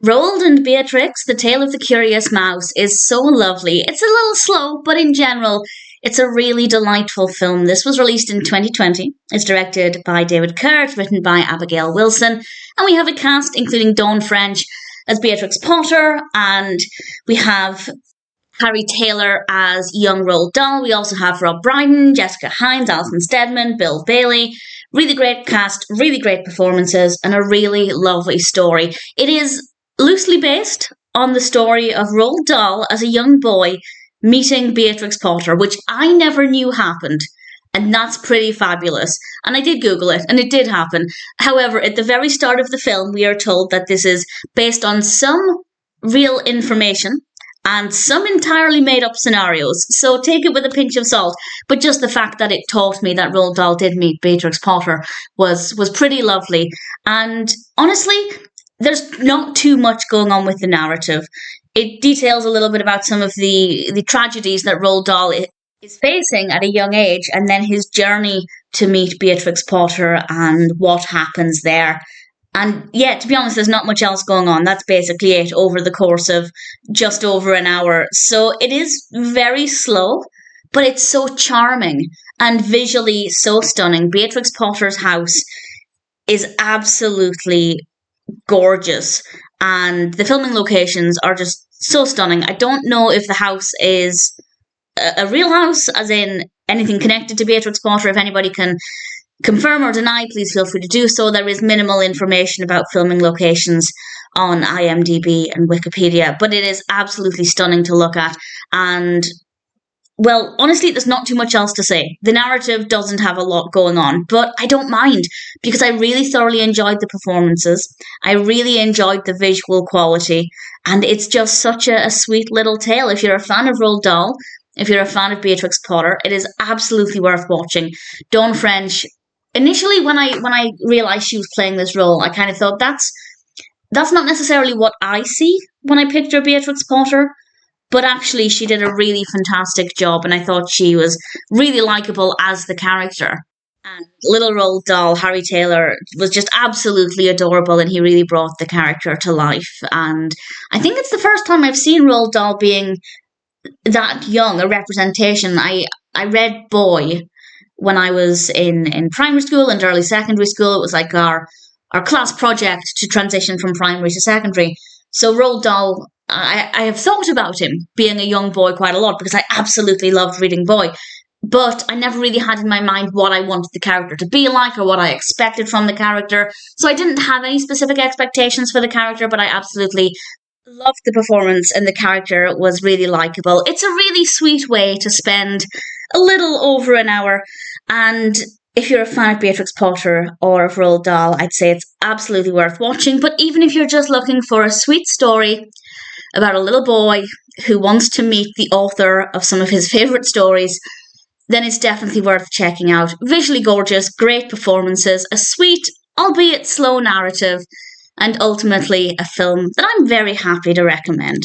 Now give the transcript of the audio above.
Roald and Beatrix, The Tale of the Curious Mouse, is so lovely. It's a little slow, but in general, it's a really delightful film. This was released in 2020. It's directed by David Kerr, it's written by Abigail Wilson, and we have a cast including Dawn French as Beatrix Potter, and we have Harry Tayler as young Roald Dahl. We also have Rob Brydon, Jessica Hynes, Alison Steadman, Bill Bailey. Really great cast, really great performances, and a really lovely story. It is loosely based on the story of Roald Dahl as a young boy meeting Beatrix Potter, which I never knew happened. And that's pretty fabulous. And I did Google it, and it did happen. However, at the very start of the film, we are told that this is based on some real information and some entirely made-up scenarios. So take it with a pinch of salt. But just the fact that it taught me that Roald Dahl did meet Beatrix Potter was pretty lovely. And honestly, there's not too much going on with the narrative. It details a little bit about some of the tragedies that Roald Dahl is facing at a young age, and then his journey to meet Beatrix Potter and what happens there. And yeah, to be honest, there's not much else going on. That's basically it over the course of just over an hour. So it is very slow, but it's so charming and visually so stunning. Beatrix Potter's house is absolutely gorgeous, and the filming locations are just so stunning. I don't know if the house is a real house, as in anything connected to Beatrix Potter. If anybody can confirm or deny, please feel free to do so. There is minimal information about filming locations on IMDb and Wikipedia, but it is absolutely stunning to look at. And well, honestly, there's not too much else to say. The narrative doesn't have a lot going on, but I don't mind because I really thoroughly enjoyed the performances. I really enjoyed the visual quality, and it's just such a sweet little tale. If you're a fan of Roald Dahl, if you're a fan of Beatrix Potter, it is absolutely worth watching. Dawn French, initially when I realised she was playing this role, I kind of thought that's not necessarily what I see when I picture Beatrix Potter. But actually, she did a really fantastic job, and I thought she was really likeable as the character. And little Roald Dahl, Harry Tayler, was just absolutely adorable, and he really brought the character to life. And I think it's the first time I've seen Roald Dahl being that young, a representation. I read Boy when I was in primary school and early secondary school. It was like our class project to transition from primary to secondary. So Roald Dahl, I have thought about him being a young boy quite a lot because I absolutely loved reading Boy. But I never really had in my mind what I wanted the character to be like or what I expected from the character. So I didn't have any specific expectations for the character, but I absolutely loved the performance, and the character was really likeable. It's a really sweet way to spend a little over an hour. And if you're a fan of Beatrix Potter or of Roald Dahl, I'd say it's absolutely worth watching. But even if you're just looking for a sweet story about a little boy who wants to meet the author of some of his favourite stories, then it's definitely worth checking out. Visually gorgeous, great performances, a sweet, albeit slow narrative, and ultimately a film that I'm very happy to recommend.